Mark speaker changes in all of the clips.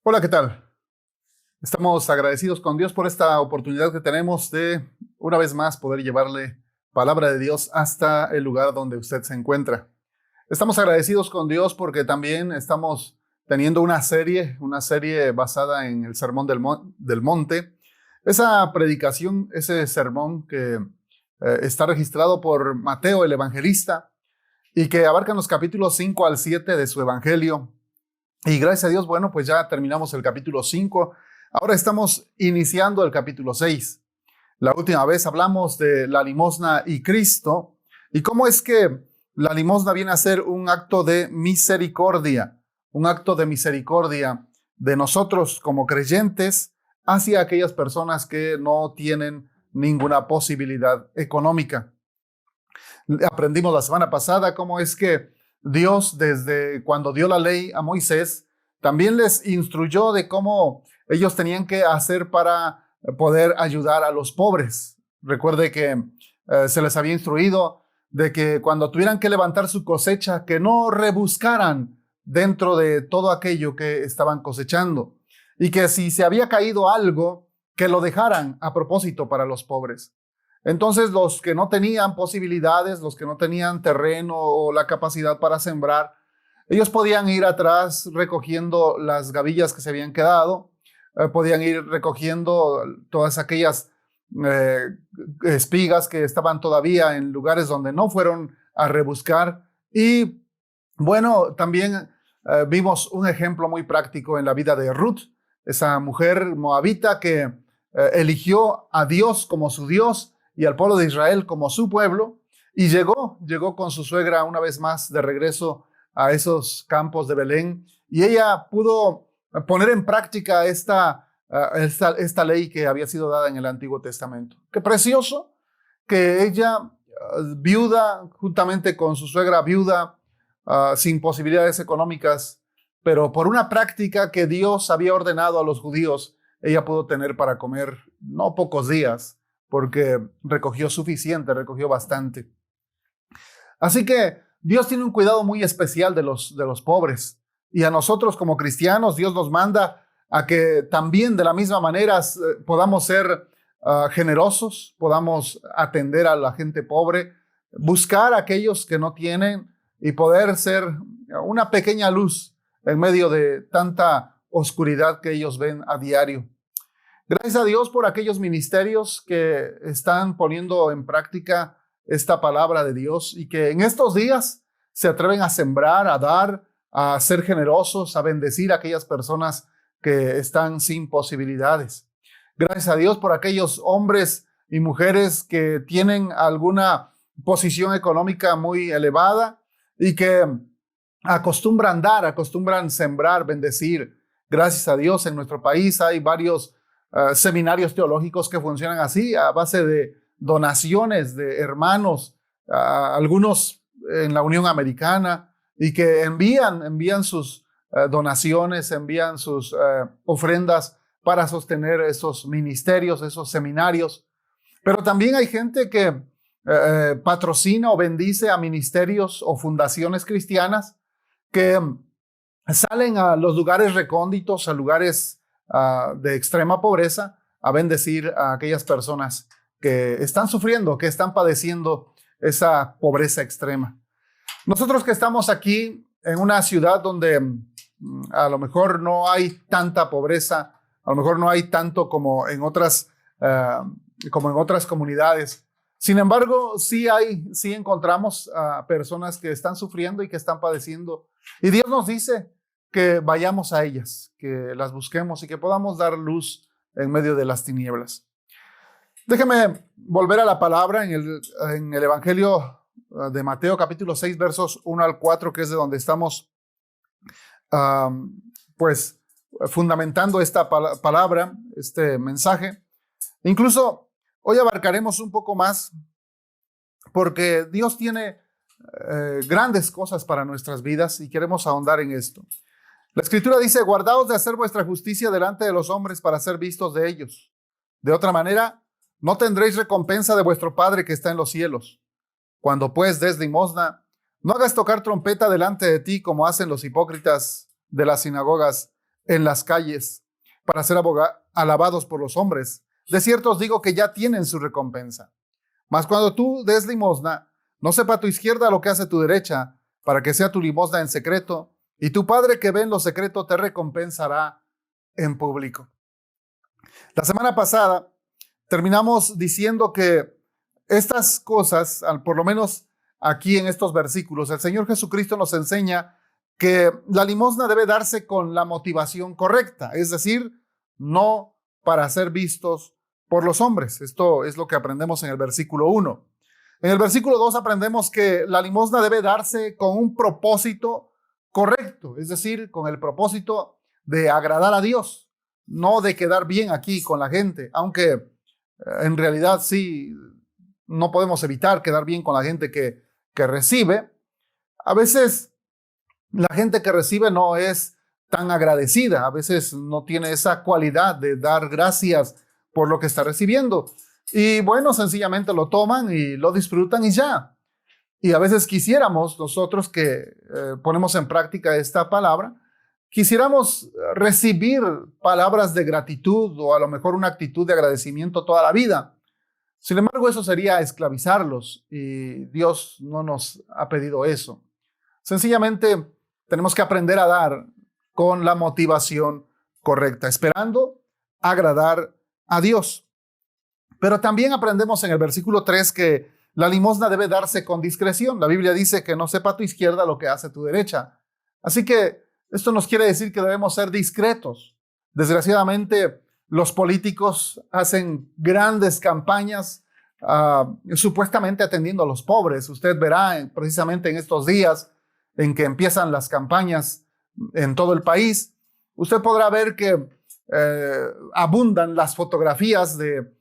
Speaker 1: Hola, ¿qué tal? Estamos agradecidos con Dios por esta oportunidad que tenemos de una vez más poder llevarle palabra de Dios hasta el lugar donde usted se encuentra. Estamos agradecidos con Dios porque también estamos teniendo una serie basada en el Sermón del Monte. Esa predicación, ese sermón que está registrado por Mateo el Evangelista y que abarcan los capítulos 5 al 7 de su Evangelio. Y gracias a Dios, bueno, pues ya terminamos el capítulo 5. Ahora estamos iniciando el capítulo 6. La última vez hablamos de la limosna y Cristo y cómo es que la limosna viene a ser un acto de misericordia de nosotros como creyentes hacia aquellas personas que no tienen ninguna posibilidad económica. Aprendimos la semana pasada cómo es que Dios, desde cuando dio la ley a Moisés, también les instruyó de cómo ellos tenían que hacer para poder ayudar a los pobres. Recuerde que se les había instruido de que cuando tuvieran que levantar su cosecha, que no rebuscaran dentro de todo aquello que estaban cosechando y que si se había caído algo, que lo dejaran a propósito para los pobres. Entonces, los que no tenían posibilidades, los que no tenían terreno o la capacidad para sembrar, ellos podían ir atrás recogiendo las gavillas que se habían quedado, podían ir recogiendo todas aquellas espigas que estaban todavía en lugares donde no fueron a rebuscar. Y bueno, también vimos un ejemplo muy práctico en la vida de Ruth, esa mujer moabita que eligió a Dios como su Dios y al pueblo de Israel como su pueblo, y llegó con su suegra una vez más de regreso a esos campos de Belén, y ella pudo poner en práctica esta ley que había sido dada en el Antiguo Testamento. Qué precioso que ella, viuda, juntamente con su suegra viuda, sin posibilidades económicas, pero por una práctica que Dios había ordenado a los judíos, ella pudo tener para comer no pocos días, porque recogió suficiente, recogió bastante. Así que Dios tiene un cuidado muy especial de los pobres. Y a nosotros como cristianos, Dios nos manda a que también de la misma manera podamos ser generosos, podamos atender a la gente pobre, buscar a aquellos que no tienen y poder ser una pequeña luz en medio de tanta oscuridad que ellos ven a diario. Gracias a Dios por aquellos ministerios que están poniendo en práctica esta palabra de Dios y que en estos días se atreven a sembrar, a dar, a ser generosos, a bendecir a aquellas personas que están sin posibilidades. Gracias a Dios por aquellos hombres y mujeres que tienen alguna posición económica muy elevada y que acostumbran dar, acostumbran sembrar, bendecir. Gracias a Dios en nuestro país hay varios seminarios teológicos que funcionan así, a base de donaciones de hermanos, algunos en la Unión Americana, y que envían sus donaciones, envían sus ofrendas para sostener esos ministerios, esos seminarios. Pero también hay gente que patrocina o bendice a ministerios o fundaciones cristianas que salen a los lugares recónditos, a lugares de extrema pobreza, a bendecir a aquellas personas que están sufriendo, que están padeciendo esa pobreza extrema. Nosotros que estamos aquí en una ciudad donde a lo mejor no hay tanta pobreza, a lo mejor no hay tanto como en otras comunidades. Sin embargo, sí encontramos a personas que están sufriendo y que están padeciendo. Y Dios nos dice que vayamos a ellas, que las busquemos y que podamos dar luz en medio de las tinieblas. Déjeme volver a la palabra en el Evangelio de Mateo, capítulo 6, versos 1 al 4, que es de donde estamos pues fundamentando esta palabra, este mensaje. Incluso hoy abarcaremos un poco más porque Dios tiene grandes cosas para nuestras vidas y queremos ahondar en esto. La Escritura dice: guardaos de hacer vuestra justicia delante de los hombres para ser vistos de ellos. De otra manera, no tendréis recompensa de vuestro Padre que está en los cielos. Cuando pues des limosna, no hagas tocar trompeta delante de ti como hacen los hipócritas de las sinagogas en las calles para ser alabados por los hombres. De cierto os digo que ya tienen su recompensa. Mas cuando tú des limosna, no sepa tu izquierda lo que hace tu derecha, para que sea tu limosna en secreto, y tu Padre que ve en lo secreto te recompensará en público. La semana pasada terminamos diciendo que estas cosas, por lo menos aquí en estos versículos, el Señor Jesucristo nos enseña que la limosna debe darse con la motivación correcta, es decir, no para ser vistos por los hombres. Esto es lo que aprendemos en el versículo 1. En el versículo 2 aprendemos que la limosna debe darse con un propósito correcto, es decir, con el propósito de agradar a Dios, no de quedar bien aquí con la gente, aunque en realidad sí, no podemos evitar quedar bien con la gente que recibe. A veces la gente que recibe no es tan agradecida, a veces no tiene esa cualidad de dar gracias por lo que está recibiendo. Y bueno, sencillamente lo toman y lo disfrutan y ya. Y a veces quisiéramos nosotros que ponemos en práctica esta palabra, quisiéramos recibir palabras de gratitud o a lo mejor una actitud de agradecimiento toda la vida. Sin embargo, eso sería esclavizarlos y Dios no nos ha pedido eso. Sencillamente tenemos que aprender a dar con la motivación correcta, esperando agradar a Dios. Pero también aprendemos en el versículo 3 que la limosna debe darse con discreción. La Biblia dice que no sepa tu izquierda lo que hace tu derecha. Así que esto nos quiere decir que debemos ser discretos. Desgraciadamente, los políticos hacen grandes campañas supuestamente atendiendo a los pobres. Usted verá precisamente en estos días en que empiezan las campañas en todo el país, usted podrá ver que abundan las fotografías de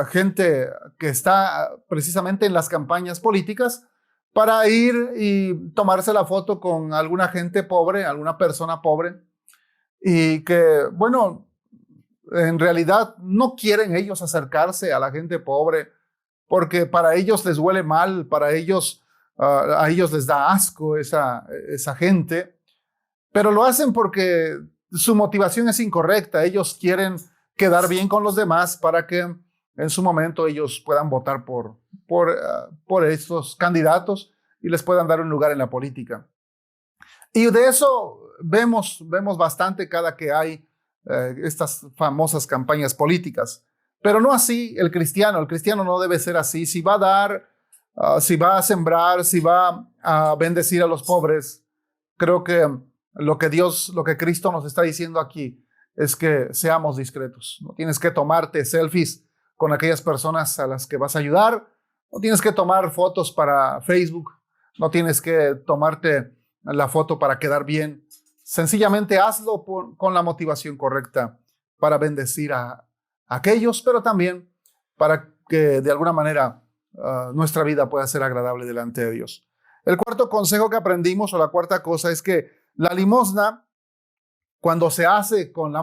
Speaker 1: gente que está precisamente en las campañas políticas para ir y tomarse la foto con alguna gente pobre, alguna persona pobre, y que, bueno, en realidad no quieren ellos acercarse a la gente pobre porque para ellos les huele mal, para ellos, a ellos les da asco esa gente, pero lo hacen porque su motivación es incorrecta. Ellos quieren quedar bien con los demás para que en su momento ellos puedan votar por estos candidatos y les puedan dar un lugar en la política. Y de eso vemos bastante cada que hay estas famosas campañas políticas. Pero no así el cristiano. El cristiano no debe ser así. Si va a dar, si va a sembrar, si va a bendecir a los pobres, creo que lo que Cristo nos está diciendo aquí es que seamos discretos. No tienes que tomarte selfies con aquellas personas a las que vas a ayudar. No tienes que tomar fotos para Facebook. No tienes que tomarte la foto para quedar bien. Sencillamente hazlo con la motivación correcta para bendecir a aquellos, pero también para que de alguna manera nuestra vida pueda ser agradable delante de Dios. El cuarto consejo que aprendimos, o la cuarta cosa, es que la limosna, cuando se hace con la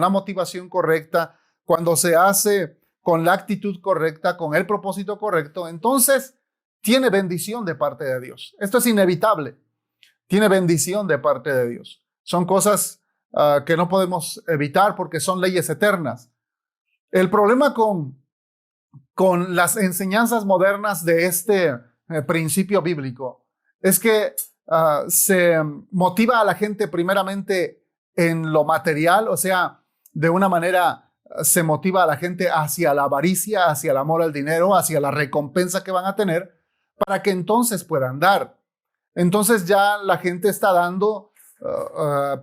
Speaker 1: motivación correcta, cuando se hace con la actitud correcta, con el propósito correcto, entonces tiene bendición de parte de Dios. Esto es inevitable. Tiene bendición de parte de Dios. Son cosas que no podemos evitar porque son leyes eternas. El problema con las enseñanzas modernas de este principio bíblico es que se motiva a la gente primeramente en lo material, o sea, de una manera se motiva a la gente hacia la avaricia, hacia el amor al dinero, hacia la recompensa que van a tener, para que entonces puedan dar. Entonces ya la gente está dando,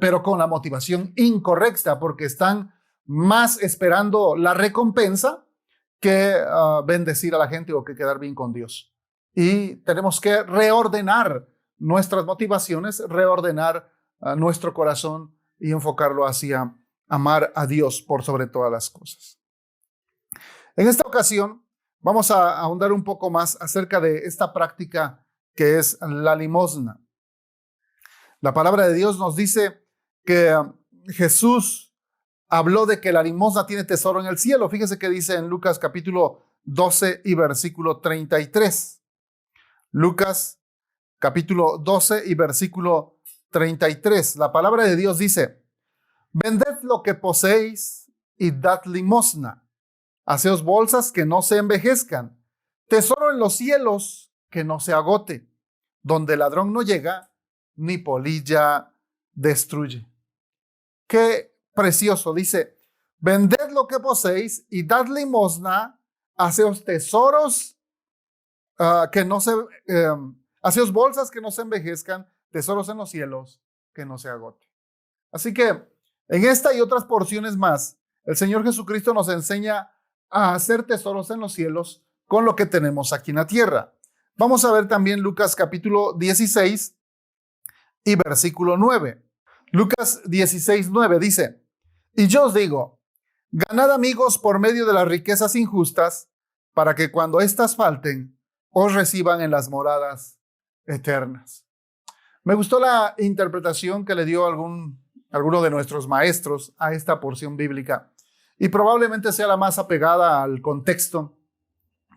Speaker 1: pero con la motivación incorrecta, porque están más esperando la recompensa que bendecir a la gente o que quedar bien con Dios. Y tenemos que reordenar nuestras motivaciones, reordenar nuestro corazón y enfocarlo hacia amar a Dios por sobre todas las cosas. En esta ocasión vamos a ahondar un poco más acerca de esta práctica que es la limosna. La palabra de Dios nos dice que Jesús habló de que la limosna tiene tesoro en el cielo. Fíjese que dice en Lucas capítulo 12 y versículo 33. Lucas capítulo 12 y versículo 33. La palabra de Dios dice: Vended lo que poseéis y dad limosna. Haceos bolsas que no se envejezcan, tesoro en los cielos que no se agote, donde el ladrón no llega, ni polilla destruye. Qué precioso, dice, vended lo que poseéis y dad limosna, haceos tesoros que no se, haceos bolsas que no se envejezcan, tesoros en los cielos que no se agote. Así que en esta y otras porciones más, el Señor Jesucristo nos enseña a hacer tesoros en los cielos con lo que tenemos aquí en la tierra. Vamos a ver también Lucas capítulo 16 y versículo 9. Lucas 16, 9 dice, y yo os digo, ganad amigos por medio de las riquezas injustas, para que cuando éstas falten, os reciban en las moradas eternas. Me gustó la interpretación que le dio alguno de nuestros maestros a esta porción bíblica, y probablemente sea la más apegada al contexto,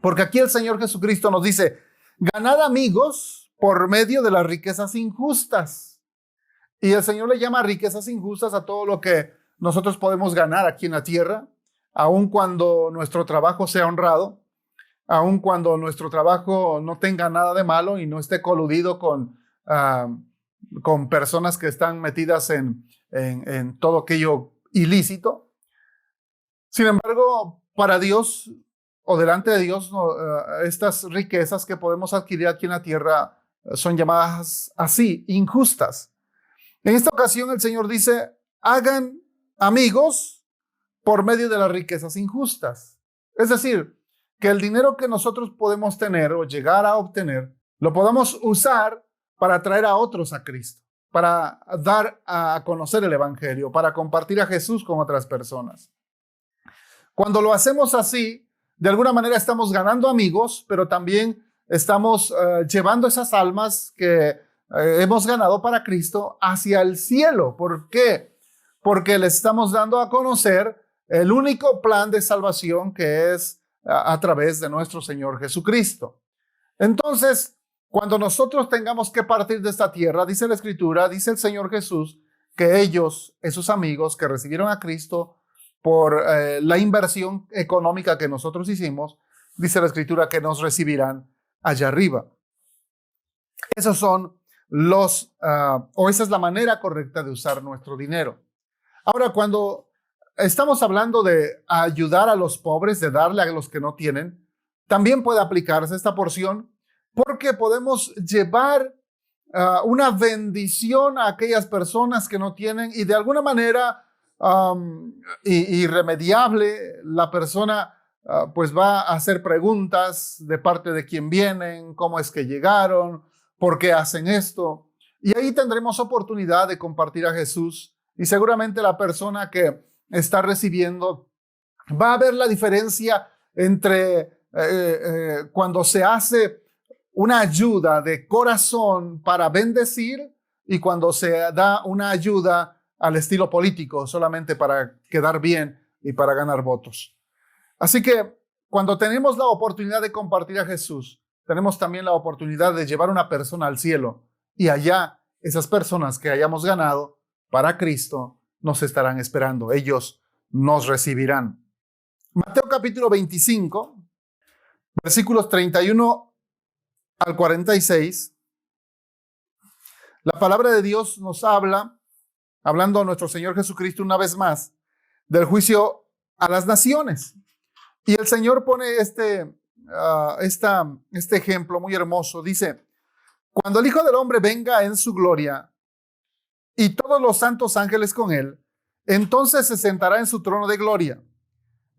Speaker 1: porque aquí el Señor Jesucristo nos dice, ganad amigos por medio de las riquezas injustas. Y el Señor le llama riquezas injustas a todo lo que nosotros podemos ganar aquí en la tierra, aun cuando nuestro trabajo sea honrado, aun cuando nuestro trabajo no tenga nada de malo y no esté coludido con personas que están metidas en todo aquello ilícito. Sin embargo, para Dios o delante de Dios, estas riquezas que podemos adquirir aquí en la tierra son llamadas así, injustas. En esta ocasión el Señor dice, hagan amigos por medio de las riquezas injustas. Es decir, que el dinero que nosotros podemos tener o llegar a obtener, lo podamos usar para traer a otros a Cristo, para dar a conocer el Evangelio, para compartir a Jesús con otras personas. Cuando lo hacemos así, de alguna manera estamos ganando amigos, pero también estamos llevando esas almas que hemos ganado para Cristo hacia el cielo. ¿Por qué? Porque les estamos dando a conocer el único plan de salvación que es a través de nuestro Señor Jesucristo. Entonces, cuando nosotros tengamos que partir de esta tierra, dice la Escritura, dice el Señor Jesús, que ellos, esos amigos que recibieron a Cristo por la inversión económica que nosotros hicimos, dice la Escritura que nos recibirán allá arriba. Esos son esa es la manera correcta de usar nuestro dinero. Ahora, cuando estamos hablando de ayudar a los pobres, de darle a los que no tienen, también puede aplicarse esta porción porque podemos llevar una bendición a aquellas personas que no tienen y de alguna manera irremediable la persona pues va a hacer preguntas de parte de quién vienen, cómo es que llegaron, por qué hacen esto. Y ahí tendremos oportunidad de compartir a Jesús y seguramente la persona que está recibiendo va a ver la diferencia entre cuando se hace una ayuda de corazón para bendecir y cuando se da una ayuda al estilo político solamente para quedar bien y para ganar votos. Así que cuando tenemos la oportunidad de compartir a Jesús, tenemos también la oportunidad de llevar una persona al cielo y allá esas personas que hayamos ganado para Cristo nos estarán esperando. Ellos nos recibirán. Mateo capítulo 25, versículos 31 al 46. La palabra de Dios nos habla, hablando a nuestro Señor Jesucristo una vez más, del juicio a las naciones. Y el Señor pone este ejemplo muy hermoso. Dice, cuando el Hijo del Hombre venga en su gloria y todos los santos ángeles con él, entonces se sentará en su trono de gloria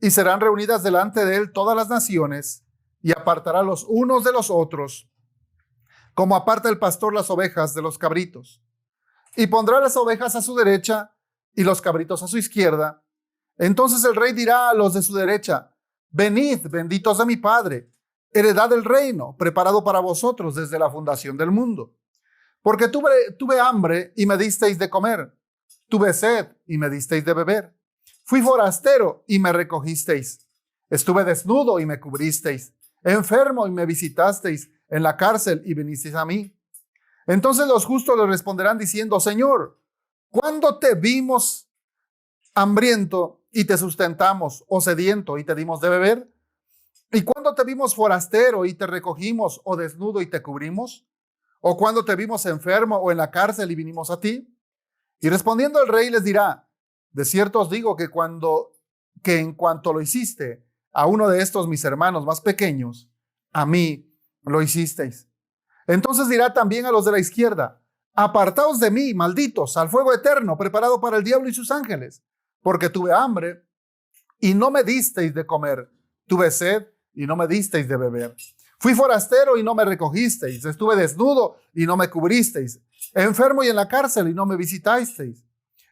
Speaker 1: y serán reunidas delante de él todas las naciones y apartará los unos de los otros, como aparta el pastor las ovejas de los cabritos. Y pondrá las ovejas a su derecha y los cabritos a su izquierda. Entonces el rey dirá a los de su derecha, venid, benditos de mi Padre, heredad del reino, preparado para vosotros desde la fundación del mundo. Porque tuve hambre y me disteis de comer, tuve sed y me disteis de beber, fui forastero y me recogisteis, estuve desnudo y me cubristeis, enfermo y me visitasteis, en la cárcel y vinisteis a mí. Entonces los justos le responderán diciendo, Señor, ¿cuándo te vimos hambriento y te sustentamos, o sediento y te dimos de beber? ¿Y cuando te vimos forastero y te recogimos, o desnudo y te cubrimos? ¿O cuando te vimos enfermo o en la cárcel y vinimos a ti? Y respondiendo el rey les dirá: de cierto os digo que en cuanto lo hiciste a uno de estos mis hermanos más pequeños, a mí lo hicisteis. Entonces dirá también a los de la izquierda: apartaos de mí, malditos, al fuego eterno preparado para el diablo y sus ángeles, porque tuve hambre y no me disteis de comer, tuve sed y no me disteis de beber. Fui forastero y no me recogisteis, estuve desnudo y no me cubristeis, enfermo y en la cárcel y no me visitasteis.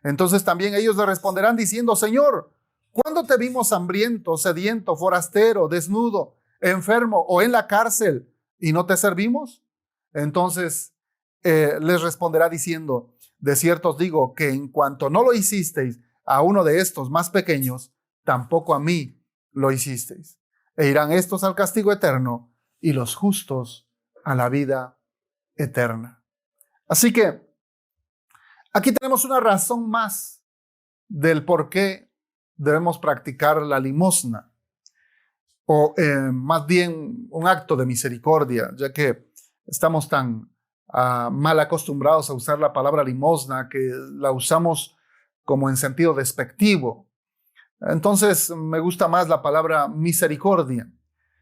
Speaker 1: Entonces también ellos le responderán diciendo: Señor, ¿cuándo te vimos hambriento, sediento, forastero, desnudo, enfermo o en la cárcel y no te servimos? Entonces les responderá diciendo: de cierto os digo que en cuanto no lo hicisteis a uno de estos más pequeños, tampoco a mí lo hicisteis. E irán estos al castigo eterno y los justos a la vida eterna. Así que aquí tenemos una razón más del por qué debemos practicar la limosna, o más bien un acto de misericordia, ya que estamos tan mal acostumbrados a usar la palabra limosna que la usamos como en sentido despectivo. Entonces me gusta más la palabra misericordia.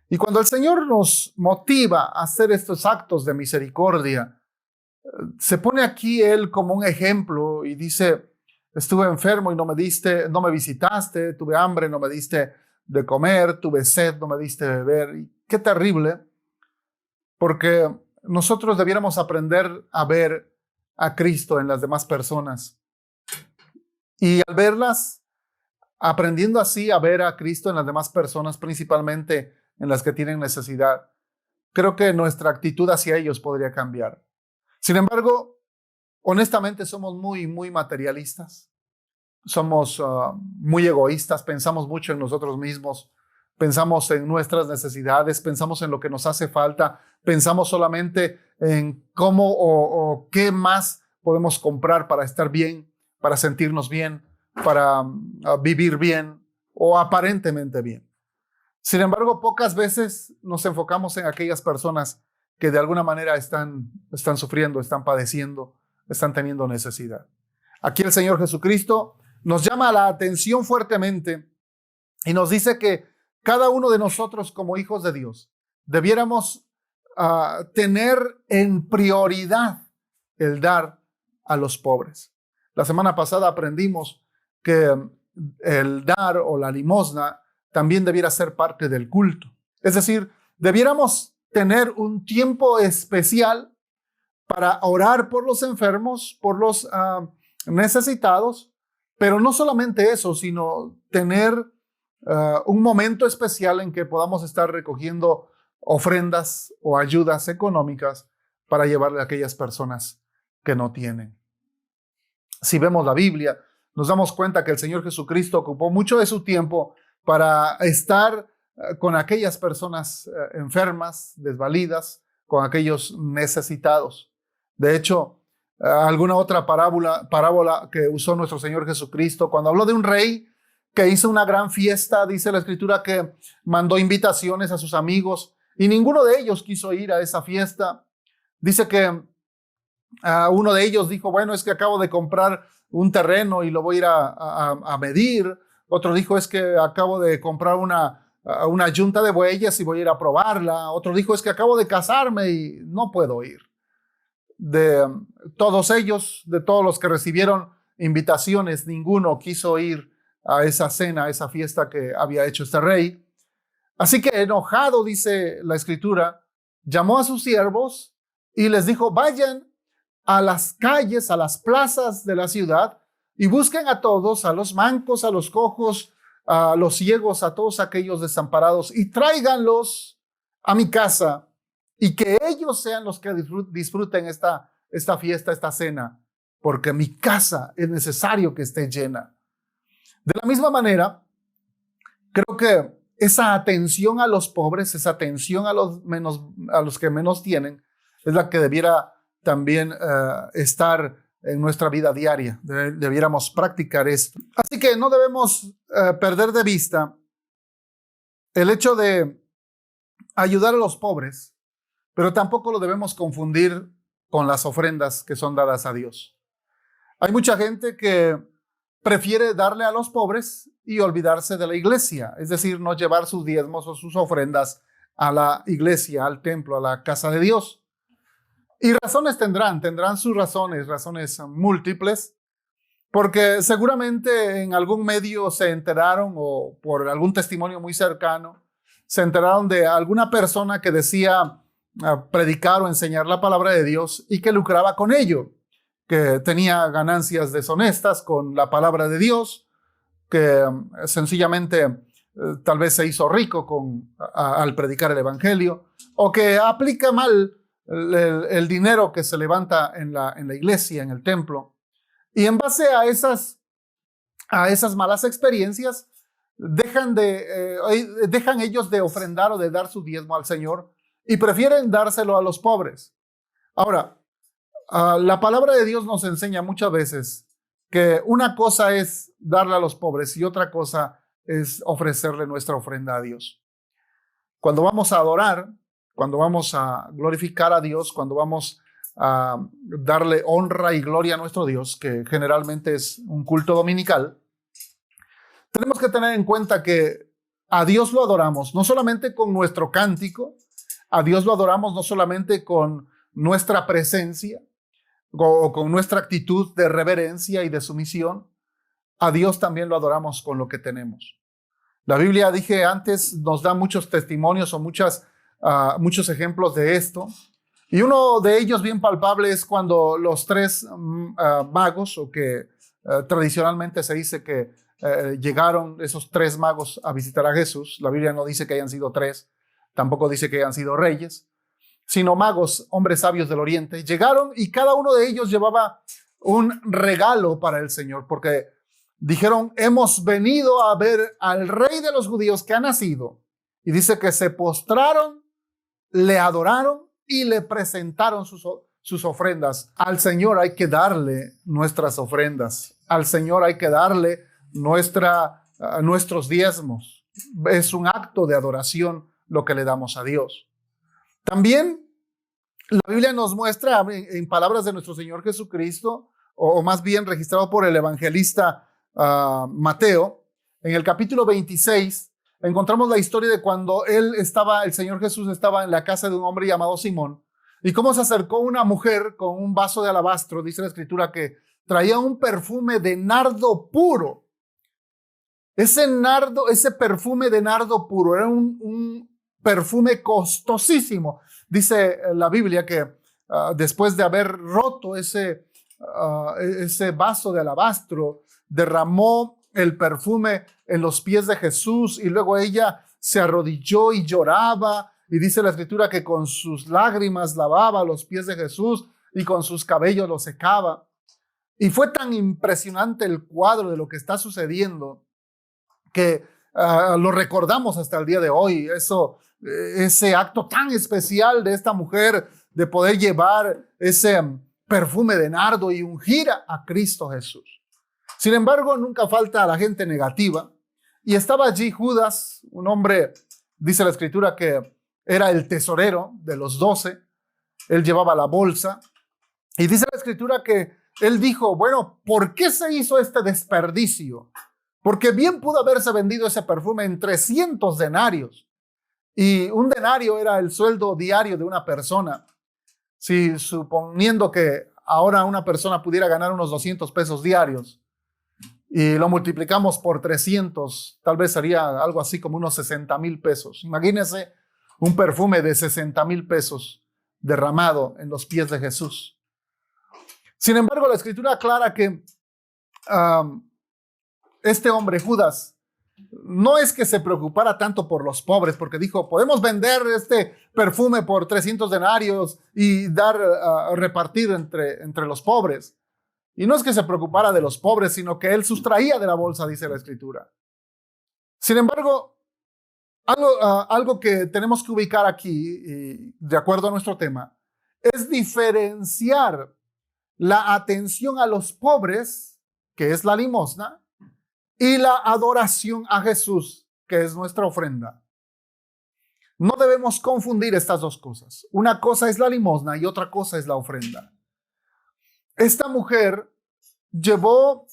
Speaker 1: Y cuando el Señor nos motiva a hacer estos actos de misericordia, se pone aquí Él como un ejemplo y dice: estuve enfermo y no me visitaste, tuve hambre, no me diste de comer, tuve sed, no me diste de beber. Y qué terrible, porque nosotros debiéramos aprender a ver a Cristo en las demás personas. Y al verlas, aprendiendo así a ver a Cristo en las demás personas, principalmente en las que tienen necesidad, creo que nuestra actitud hacia ellos podría cambiar. Sin embargo, honestamente somos muy materialistas. Somos muy egoístas, pensamos mucho en nosotros mismos, pensamos en nuestras necesidades, pensamos en lo que nos hace falta, pensamos solamente en cómo o qué más podemos comprar para estar bien, para sentirnos bien, para vivir bien o aparentemente bien. Sin embargo, pocas veces nos enfocamos en aquellas personas que de alguna manera están sufriendo, están padeciendo, están teniendo necesidad. Aquí el Señor Jesucristo nos llama la atención fuertemente y nos dice que cada uno de nosotros como hijos de Dios debiéramos tener en prioridad el dar a los pobres. La semana pasada aprendimos que el dar o la limosna también debiera ser parte del culto. Es decir, debiéramos tener un tiempo especial para orar por los enfermos, por los necesitados, pero no solamente eso, sino tener un momento especial en que podamos estar recogiendo ofrendas o ayudas económicas para llevarle a aquellas personas que no tienen. Si vemos la Biblia, nos damos cuenta que el Señor Jesucristo ocupó mucho de su tiempo para estar con aquellas personas enfermas, desvalidas, con aquellos necesitados. De hecho, alguna otra parábola que usó nuestro Señor Jesucristo, cuando habló de un rey que hizo una gran fiesta, dice la Escritura que mandó invitaciones a sus amigos y ninguno de ellos quiso ir a esa fiesta. Dice que uno de ellos dijo: bueno, es que acabo de comprar un terreno y lo voy a ir a medir. Otro dijo: es que acabo de comprar una yunta de bueyes y voy a ir a probarla. Otro dijo: es que acabo de casarme y no puedo ir. De todos ellos, de todos los que recibieron invitaciones, ninguno quiso ir a esa cena, a esa fiesta que había hecho este rey. Así que enojado, dice la Escritura, llamó a sus siervos y les dijo: vayan a las calles, a las plazas de la ciudad y busquen a todos, a los mancos, a los cojos, a los ciegos, a todos aquellos desamparados y tráiganlos a mi casa y que ellos sean los que disfruten esta fiesta, esta cena, porque mi casa es necesario que esté llena. De la misma manera, creo que esa atención a los pobres, esa atención a los que menos tienen, es la que debiera también estar en nuestra vida diaria. Debiéramos practicar esto. Así que no debemos perder de vista el hecho de ayudar a los pobres, pero tampoco lo debemos confundir con las ofrendas que son dadas a Dios. Hay mucha gente que prefiere darle a los pobres y olvidarse de la iglesia, es decir, no llevar sus diezmos o sus ofrendas a la iglesia, al templo, a la casa de Dios. Y razones tendrán sus razones múltiples, porque seguramente en algún medio se enteraron o por algún testimonio muy cercano, se enteraron de alguna persona que decía predicar o enseñar la palabra de Dios y que lucraba con ello, que tenía ganancias deshonestas con la palabra de Dios, que sencillamente tal vez se hizo rico al predicar el evangelio, o que aplica mal el dinero que se levanta en la iglesia, en el templo. Y en base a esas malas experiencias, dejan ellos de ofrendar o de dar su diezmo al Señor y prefieren dárselo a los pobres. Ahora, la palabra de Dios nos enseña muchas veces que una cosa es darle a los pobres y otra cosa es ofrecerle nuestra ofrenda a Dios. Cuando vamos a adorar, cuando vamos a glorificar a Dios, cuando vamos a darle honra y gloria a nuestro Dios, que generalmente es un culto dominical, tenemos que tener en cuenta que a Dios lo adoramos no solamente con nuestro cántico, a Dios lo adoramos no solamente con nuestra presencia o con nuestra actitud de reverencia y de sumisión, a Dios también lo adoramos con lo que tenemos. La Biblia, dije antes, nos da muchos testimonios o muchos ejemplos de esto. Y uno de ellos bien palpable es cuando los tres magos, o que tradicionalmente se dice que llegaron esos tres magos a visitar a Jesús. La Biblia no dice que hayan sido tres, tampoco dice que hayan sido reyes, sino magos, hombres sabios del oriente. Llegaron y cada uno de ellos llevaba un regalo para el Señor, porque dijeron: hemos venido a ver al Rey de los judíos que ha nacido. Y dice que se postraron, le adoraron y le presentaron sus ofrendas. Al Señor hay que darle nuestras ofrendas. Al Señor hay que darle nuestros diezmos. Es un acto de adoración lo que le damos a Dios. También la Biblia nos muestra en palabras de nuestro Señor Jesucristo, o más bien registrado por el evangelista Mateo, en el capítulo 26, encontramos la historia de cuando el Señor Jesús estaba en la casa de un hombre llamado Simón, y cómo se acercó una mujer con un vaso de alabastro. Dice la Escritura que traía un perfume de nardo puro. Ese perfume de nardo puro era un perfume costosísimo. Dice la Biblia que después de haber roto ese vaso de alabastro, derramó el perfume en los pies de Jesús, y luego ella se arrodilló y lloraba, y dice la Escritura que con sus lágrimas lavaba los pies de Jesús y con sus cabellos los secaba. Y fue tan impresionante el cuadro de lo que está sucediendo que lo recordamos hasta el día de hoy. Ese acto tan especial de esta mujer de poder llevar ese perfume de nardo y ungir a Cristo Jesús. Sin embargo, nunca falta la gente negativa, y estaba allí Judas, un hombre, dice la Escritura, que era el tesorero de los 12. Él llevaba la bolsa, y dice la Escritura que él dijo: bueno, ¿por qué se hizo este desperdicio? Porque bien pudo haberse vendido ese perfume en 300 denarios. Y un denario era el sueldo diario de una persona. Si suponiendo que ahora una persona pudiera ganar unos 200 pesos diarios y lo multiplicamos por 300, tal vez sería algo así como unos 60,000 pesos. Imagínense un perfume de 60,000 pesos derramado en los pies de Jesús. Sin embargo, la Escritura aclara que este hombre, Judas, no es que se preocupara tanto por los pobres, porque dijo: podemos vender este perfume por 300 denarios y repartir entre los pobres. Y no es que se preocupara de los pobres, sino que él sustraía de la bolsa, dice la Escritura. Sin embargo, algo que tenemos que ubicar aquí, de acuerdo a nuestro tema, es diferenciar la atención a los pobres, que es la limosna, y la adoración a Jesús, que es nuestra ofrenda. No debemos confundir estas dos cosas. Una cosa es la limosna y otra cosa es la ofrenda. Esta mujer llevó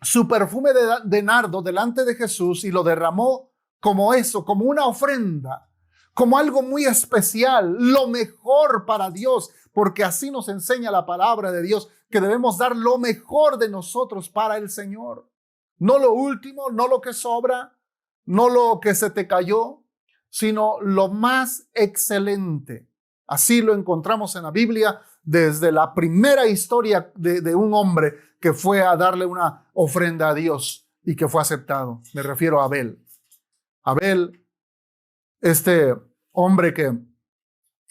Speaker 1: su perfume de nardo delante de Jesús y lo derramó como eso, como una ofrenda, como algo muy especial, lo mejor para Dios, porque así nos enseña la palabra de Dios, que debemos dar lo mejor de nosotros para el Señor. No lo último, no lo que sobra, no lo que se te cayó, sino lo más excelente. Así lo encontramos en la Biblia desde la primera historia de un hombre que fue a darle una ofrenda a Dios y que fue aceptado. Me refiero a Abel. Abel, este hombre que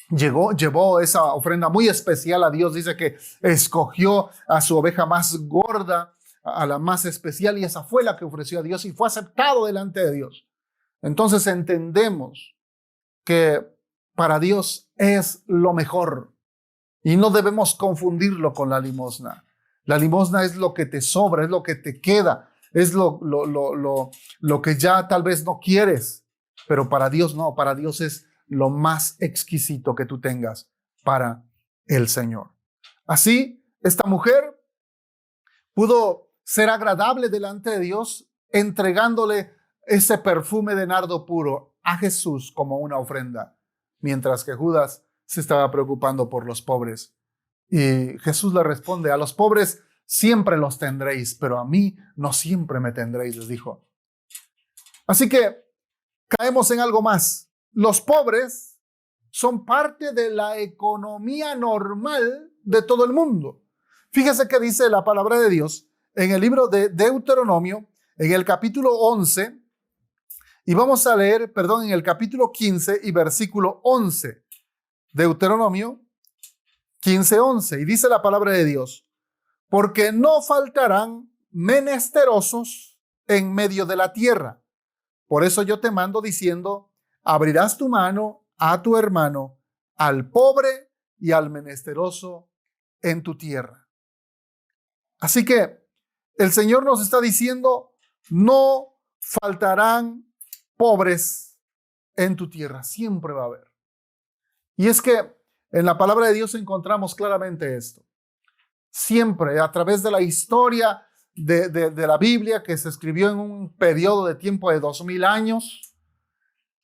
Speaker 1: llevó esa ofrenda muy especial a Dios, dice que escogió a su oveja más gorda, a la más especial, y esa fue la que ofreció a Dios y fue aceptado delante de Dios. Entonces entendemos que para Dios es lo mejor y no debemos confundirlo con la limosna. La limosna es lo que te sobra, es lo que te queda, es lo que ya tal vez no quieres, pero para Dios no, para Dios es lo más exquisito que tú tengas para el Señor. Así, esta mujer pudo ser agradable delante de Dios entregándole ese perfume de nardo puro a Jesús como una ofrenda, mientras que Judas se estaba preocupando por los pobres. Y Jesús le responde: a los pobres siempre los tendréis, pero a mí no siempre me tendréis, les dijo. Así que caemos en algo más. Los pobres son parte de la economía normal de todo el mundo. Fíjese que dice la palabra de Dios en el libro de Deuteronomio, en el capítulo 11, y vamos a leer, en el capítulo 15 y versículo 11. Deuteronomio 15:11, y dice la palabra de Dios: porque no faltarán menesterosos en medio de la tierra. Por eso yo te mando diciendo: abrirás tu mano a tu hermano, al pobre y al menesteroso en tu tierra. Así que el Señor nos está diciendo: no faltarán pobres en tu tierra, siempre va a haber. Y es que en la palabra de Dios encontramos claramente esto. Siempre, a través de la historia de la Biblia, que se escribió en un periodo de tiempo de 2000 años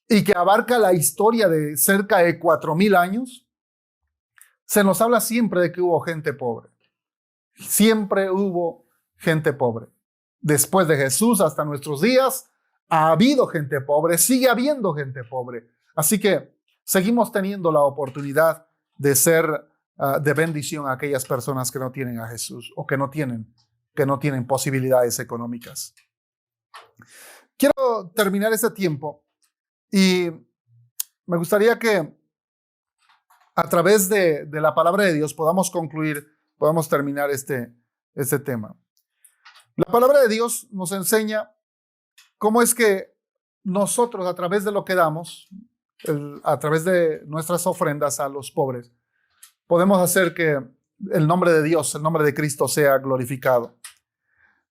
Speaker 1: y que abarca la historia de cerca de 4000 años, se nos habla siempre de que hubo gente pobre. Siempre hubo gente pobre. Después de Jesús hasta nuestros días, ha habido gente pobre, sigue habiendo gente pobre. Así que seguimos teniendo la oportunidad de ser de bendición a aquellas personas que no tienen a Jesús o que no tienen posibilidades económicas. Quiero terminar este tiempo y me gustaría que a través de la palabra de Dios podamos terminar este tema. La palabra de Dios nos enseña cómo es que nosotros, a través de lo que damos, a través de nuestras ofrendas a los pobres, podemos hacer que el nombre de Dios, el nombre de Cristo sea glorificado.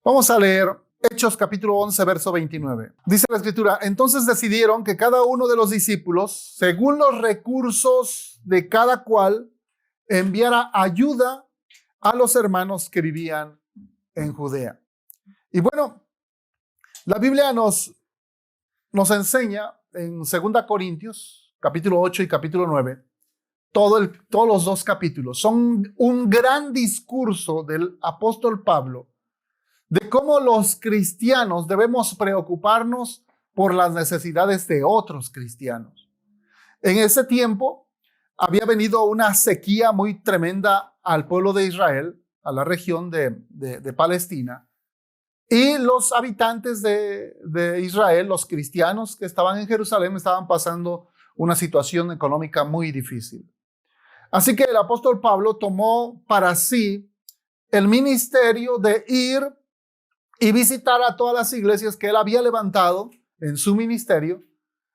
Speaker 1: Vamos a leer Hechos capítulo 11, verso 29. Dice la Escritura: entonces decidieron que cada uno de los discípulos, según los recursos de cada cual, enviara ayuda a los hermanos que vivían en Judea. Y bueno, la Biblia nos enseña en 2 Corintios, capítulo 8 y capítulo 9, todos los dos capítulos son un gran discurso del apóstol Pablo de cómo los cristianos debemos preocuparnos por las necesidades de otros cristianos. En ese tiempo había venido una sequía muy tremenda al pueblo de Israel, a la región de Palestina, y los habitantes de Israel, los cristianos que estaban en Jerusalén, estaban pasando una situación económica muy difícil. Así que el apóstol Pablo tomó para sí el ministerio de ir y visitar a todas las iglesias que él había levantado en su ministerio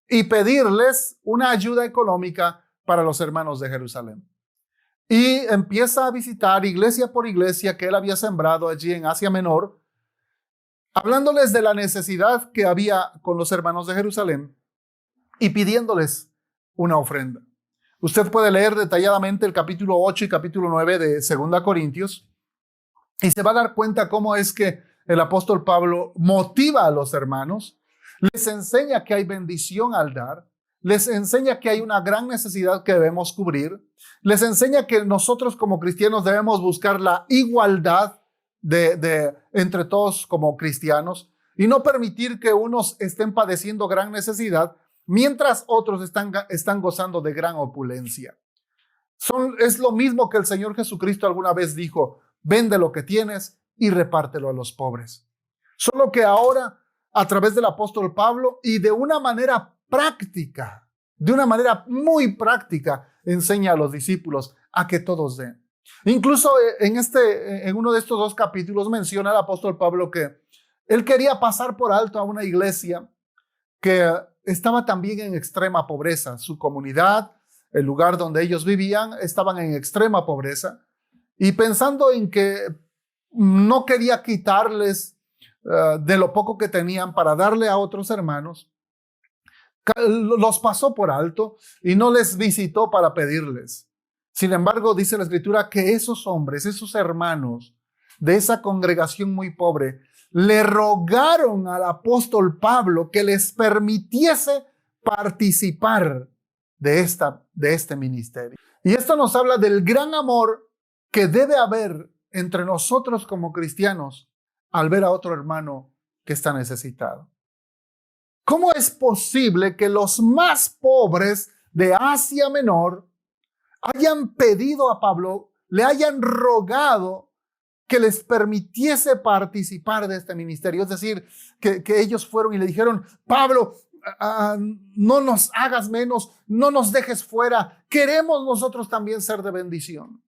Speaker 1: y pedirles una ayuda económica para los hermanos de Jerusalén. Y empieza a visitar iglesia por iglesia que él había sembrado allí en Asia Menor, hablándoles de la necesidad que había con los hermanos de Jerusalén y pidiéndoles una ofrenda. Usted puede leer detalladamente el capítulo 8 y capítulo 9 de 2 Corintios y se va a dar cuenta cómo es que el apóstol Pablo motiva a los hermanos, les enseña que hay bendición al dar, les enseña que hay una gran necesidad que debemos cubrir, les enseña que nosotros como cristianos debemos buscar la igualdad entre todos como cristianos y no permitir que unos estén padeciendo gran necesidad mientras otros están gozando de gran opulencia. Es lo mismo que el Señor Jesucristo alguna vez dijo: vende lo que tienes y repártelo a los pobres. Solo que ahora, a través del apóstol Pablo y de una manera práctica, de una manera muy práctica, enseña a los discípulos a que todos den. Incluso en uno de estos 2 capítulos menciona el apóstol Pablo que él quería pasar por alto a una iglesia que estaba también en extrema pobreza. Su comunidad, el lugar donde ellos vivían, estaban en extrema pobreza. Y pensando en que no quería quitarles de lo poco que tenían para darle a otros hermanos, los pasó por alto y no les visitó para pedirles. Sin embargo, dice la Escritura que esos hombres, esos hermanos de esa congregación muy pobre, le rogaron al apóstol Pablo que les permitiese participar de este ministerio. Y esto nos habla del gran amor que debe haber entre nosotros como cristianos al ver a otro hermano que está necesitado. ¿Cómo es posible que los más pobres de Asia Menor hayan pedido a Pablo, le hayan rogado que les permitiese participar de este ministerio? Es decir, que ellos fueron y le dijeron: Pablo, no nos hagas menos, no nos dejes fuera, queremos nosotros también ser de bendición.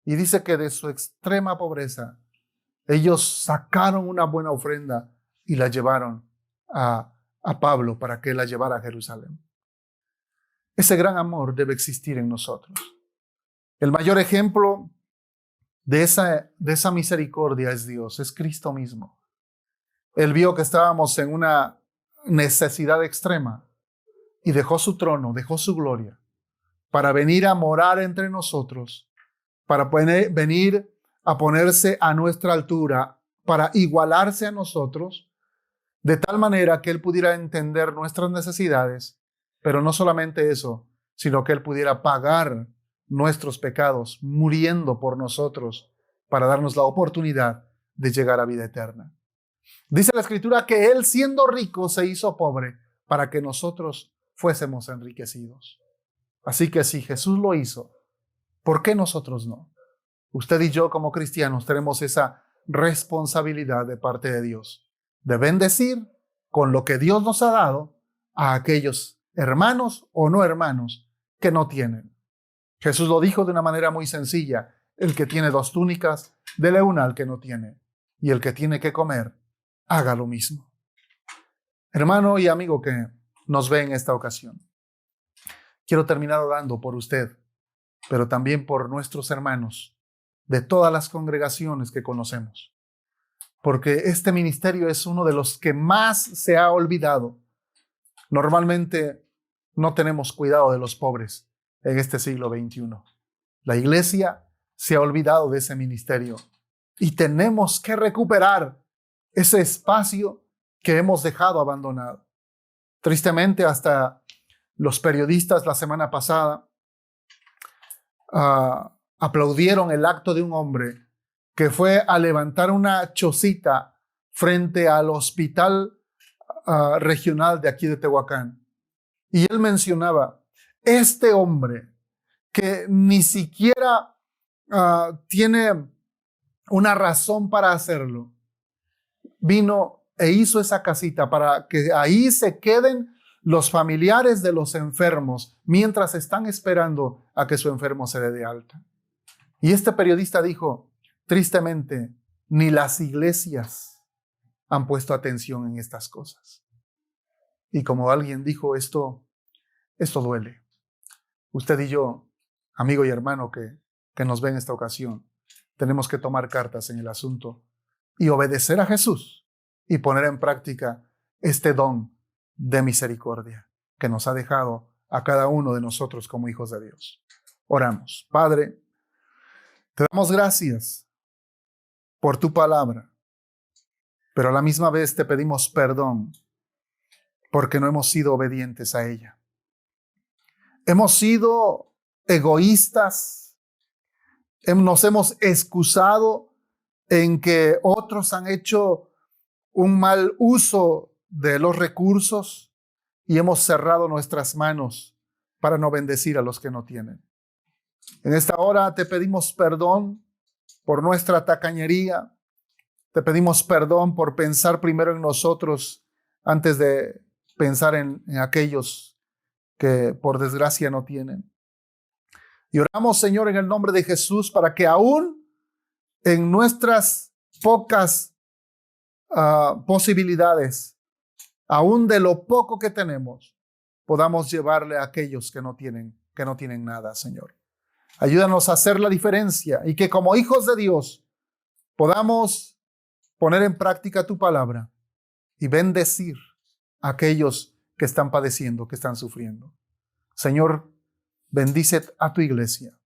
Speaker 1: Y dice que de su extrema pobreza, ellos sacaron una buena ofrenda y la llevaron a Pablo para que la llevara a Jerusalén. Ese gran amor debe existir en nosotros. El mayor ejemplo de esa misericordia es Dios, es Cristo mismo. Él vio que estábamos en una necesidad extrema y dejó su trono, dejó su gloria para venir a morar entre nosotros, para venir a ponerse a nuestra altura, para igualarse a nosotros, de tal manera que Él pudiera entender nuestras necesidades, pero no solamente eso, sino que Él pudiera pagar nuestros pecados, muriendo por nosotros, para darnos la oportunidad de llegar a vida eterna. Dice la Escritura que Él, siendo rico, se hizo pobre para que nosotros fuésemos enriquecidos. Así que si Jesús lo hizo, ¿por qué nosotros no? Usted y yo como cristianos tenemos esa responsabilidad de parte de Dios, de bendecir con lo que Dios nos ha dado a aquellos hermanos o no hermanos que no tienen. Jesús lo dijo de una manera muy sencilla: el que tiene 2 túnicas, dele una al que no tiene, y el que tiene que comer, haga lo mismo. Hermano y amigo que nos ve en esta ocasión, quiero terminar orando por usted, pero también por nuestros hermanos de todas las congregaciones que conocemos, porque este ministerio es uno de los que más se ha olvidado. Normalmente no tenemos cuidado de los pobres en este siglo XXI. La iglesia se ha olvidado de ese ministerio y tenemos que recuperar ese espacio que hemos dejado abandonado. Tristemente, hasta los periodistas la semana pasada aplaudieron el acto de un hombre que fue a levantar una chocita frente al hospital regional de aquí de Tehuacán. Y él mencionaba: este hombre que ni siquiera tiene una razón para hacerlo, vino e hizo esa casita para que ahí se queden los familiares de los enfermos mientras están esperando a que su enfermo se dé de alta. Y este periodista dijo: tristemente, ni las iglesias han puesto atención en estas cosas. Y como alguien dijo, esto duele. Usted y yo, amigo y hermano que nos ve en esta ocasión, tenemos que tomar cartas en el asunto y obedecer a Jesús y poner en práctica este don de misericordia que nos ha dejado a cada uno de nosotros como hijos de Dios. Oramos. Padre, te damos gracias por tu palabra, pero a la misma vez te pedimos perdón porque no hemos sido obedientes a ella. Hemos sido egoístas, nos hemos excusado en que otros han hecho un mal uso de los recursos y hemos cerrado nuestras manos para no bendecir a los que no tienen. En esta hora te pedimos perdón por nuestra tacañería, te pedimos perdón por pensar primero en nosotros antes de pensar en aquellos que por desgracia no tienen. Y oramos, Señor, en el nombre de Jesús, para que aún en nuestras pocas posibilidades, aún de lo poco que tenemos, podamos llevarle a aquellos que no tienen nada, Señor. Ayúdanos a hacer la diferencia y que como hijos de Dios podamos poner en práctica tu palabra y bendecir a aquellos que están padeciendo, que están sufriendo. Señor, bendice a tu iglesia.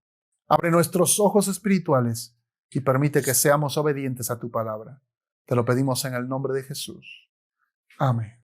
Speaker 1: Abre nuestros ojos espirituales y permite que seamos obedientes a tu palabra. Te lo pedimos en el nombre de Jesús. Amén.